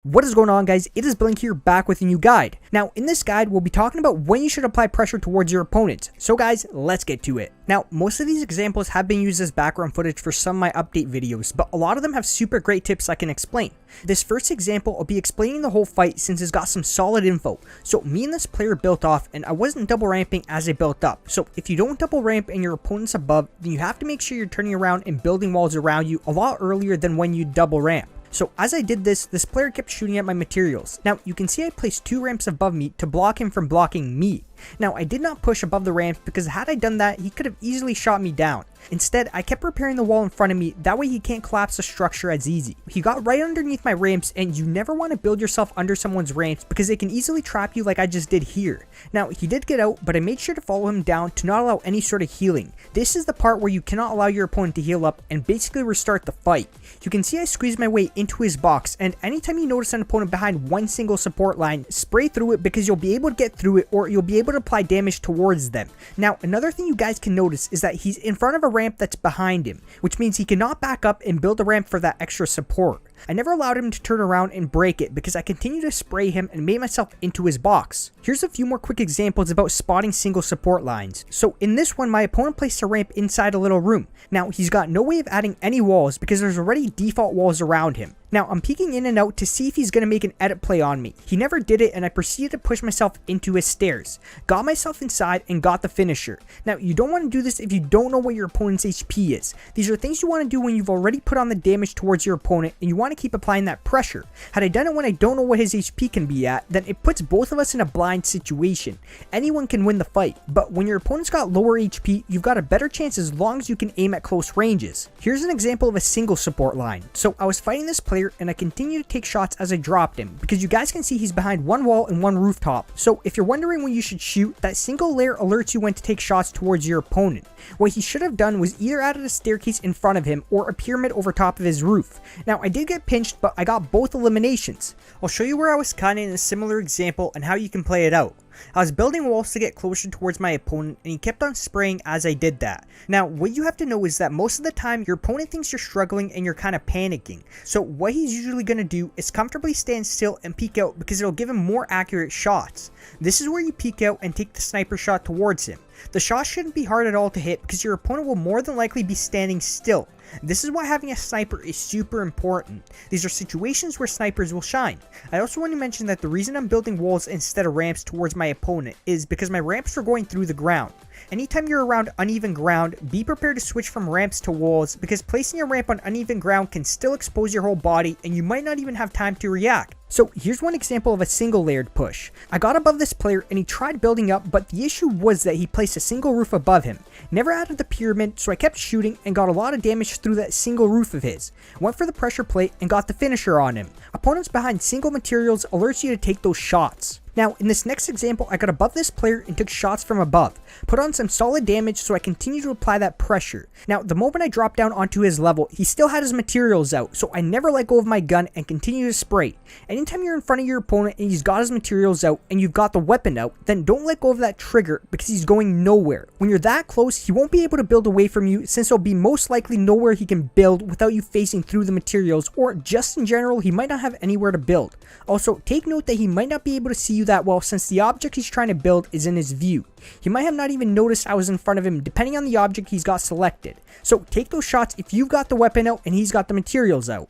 What is going on, guys? It is BenQ here, back with a new guide. Now, in this guide, we'll be talking about when you should apply pressure towards your opponent. So guys, let's get to it. Now, most of these examples have been used as background footage for some of my update videos, but a lot of them have super great tips I can explain. This first example, I'll be explaining the whole fight since it's got some solid info. So me and this player built off, and I wasn't double ramping as I built up. So if you don't double ramp and your opponent's above, then you have to make sure you're turning around and building walls around you a lot earlier than when you double ramp. So as I did this player kept shooting at my materials. Now you can see I placed 2 ramps above me to block him from blocking me. Now I did not push above the ramps because had I done that, he could have easily shot me down. Instead, I kept repairing the wall in front of me, that way he can't collapse the structure as easy. He got right underneath my ramps, and you never want to build yourself under someone's ramps because they can easily trap you like I just did here. Now he did get out, but I made sure to follow him down to not allow any sort of healing. This is the part where you cannot allow your opponent to heal up and basically restart the fight. You can see I squeezed my way into his box, and anytime you notice an opponent behind one single support line, spray through it because you'll be able to get through it, or you'll be able to apply damage towards them. Now another thing you guys can notice is that he's in front of a ramp that's behind him, which means he cannot back up and build a ramp for that extra support. I never allowed him to turn around and break it because I continued to spray him and made myself into his box. Here's a few more quick examples about spotting single support lines. So in this one, my opponent placed a ramp inside a little room. Now he's got no way of adding any walls because there's already default walls around him. Now I'm peeking in and out to see if he's going to make an edit play on me. He never did it, and I proceeded to push myself into his stairs. Got myself inside and got the finisher. Now you don't want to do this if you don't know what your opponent's HP is. These are things you want to do when you've already put on the damage towards your opponent and you want to keep applying that pressure. Had I done it when I don't know what his HP can be at, then it puts both of us in a blind situation. Anyone can win the fight, but when your opponent's got lower HP, you've got a better chance as long as you can aim at close ranges. Here's an example of a single support line. So I was fighting this player and I continued to take shots as I dropped him because you guys can see he's behind one wall and one rooftop. So if you're wondering when you should shoot, that single layer alerts you when to take shots towards your opponent. What he should have done was either added a staircase in front of him or a pyramid over top of his roof. Now I did get pinched, but I got both eliminations. I'll show you where I was kinda in a similar example and how you can play it out. I was building walls to get closer towards my opponent, and he kept on spraying as I did that. Now what you have to know is that most of the time your opponent thinks you're struggling and you're kind of panicking. So what he's usually going to do is comfortably stand still and peek out because it'll give him more accurate shots. This is where you peek out and take the sniper shot towards him. The shot shouldn't be hard at all to hit because your opponent will more than likely be standing still. This is why having a sniper is super important. These are situations where snipers will shine. I also want to mention that the reason I'm building walls instead of ramps towards my opponent is because my ramps are going through the ground. Anytime you're around uneven ground, be prepared to switch from ramps to walls because placing a ramp on uneven ground can still expose your whole body and you might not even have time to react. So here's one example of a single layered push. I got above this player and he tried building up, but the issue was that he placed a single roof above him. Never added the pyramid, so I kept shooting and got a lot of damage through that single roof of his. Went for the pressure plate and got the finisher on him. Opponents behind single materials alerts you to take those shots. Now, in this next example, I got above this player and took shots from above. Put on some solid damage, so I continued to apply that pressure. Now, the moment I dropped down onto his level, he still had his materials out, so I never let go of my gun and continued to spray. Anytime you're in front of your opponent and he's got his materials out and you've got the weapon out, then don't let go of that trigger because he's going nowhere. When you're that close, he won't be able to build away from you since there'll be most likely nowhere he can build without you facing through the materials, or just in general, he might not have anywhere to build. Also, take note that he might not be able to see you that well since the object he's trying to build is in his view. He might have not even noticed I was in front of him depending on the object he's got selected. So take those shots if you've got the weapon out and he's got the materials out.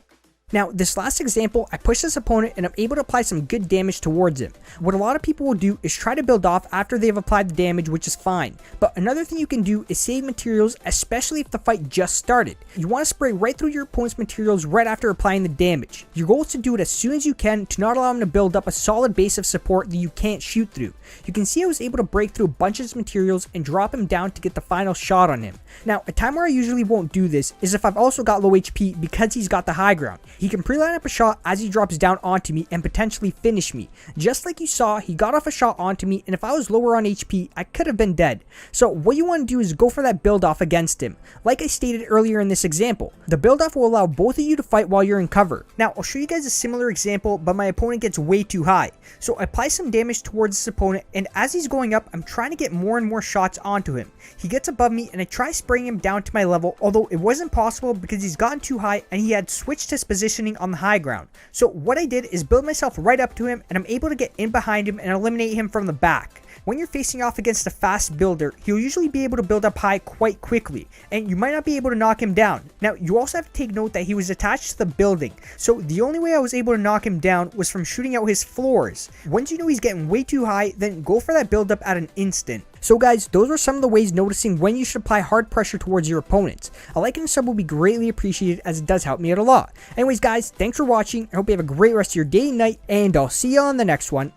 Now, this last example, I pushed this opponent and I'm able to apply some good damage towards him. What a lot of people will do is try to build off after they've applied the damage, which is fine. But another thing you can do is save materials, especially if the fight just started. You want to spray right through your opponent's materials right after applying the damage. Your goal is to do it as soon as you can to not allow him to build up a solid base of support that you can't shoot through. You can see I was able to break through a bunch of his materials and drop him down to get the final shot on him. Now, a time where I usually won't do this is if I've also got low HP because he's got the high ground. He can pre-line up a shot as he drops down onto me and potentially finish me. Just like you saw, he got off a shot onto me, and if I was lower on HP, I could have been dead. So what you want to do is go for that build off against him. Like I stated earlier in this example, the build off will allow both of you to fight while you're in cover. Now I'll show you guys a similar example, but my opponent gets way too high. So I apply some damage towards this opponent, and as he's going up, I'm trying to get more and more shots onto him. He gets above me and I try spraying him down to my level, although it wasn't possible because he's gotten too high and he had switched his position positioning on the high ground. So what I did is build myself right up to him, and I'm able to get in behind him and eliminate him from the back. When you're facing off against a fast builder, he'll usually be able to build up high quite quickly, and you might not be able to knock him down. Now, you also have to take note that he was attached to the building, so the only way I was able to knock him down was from shooting out his floors. Once you know he's getting way too high, then go for that build up at an instant. So guys, those were some of the ways noticing when you should apply hard pressure towards your opponents. A like and a sub will be greatly appreciated, as it does help me out a lot. Anyways guys, thanks for watching. I hope you have a great rest of your day and night, and I'll see you on the next one.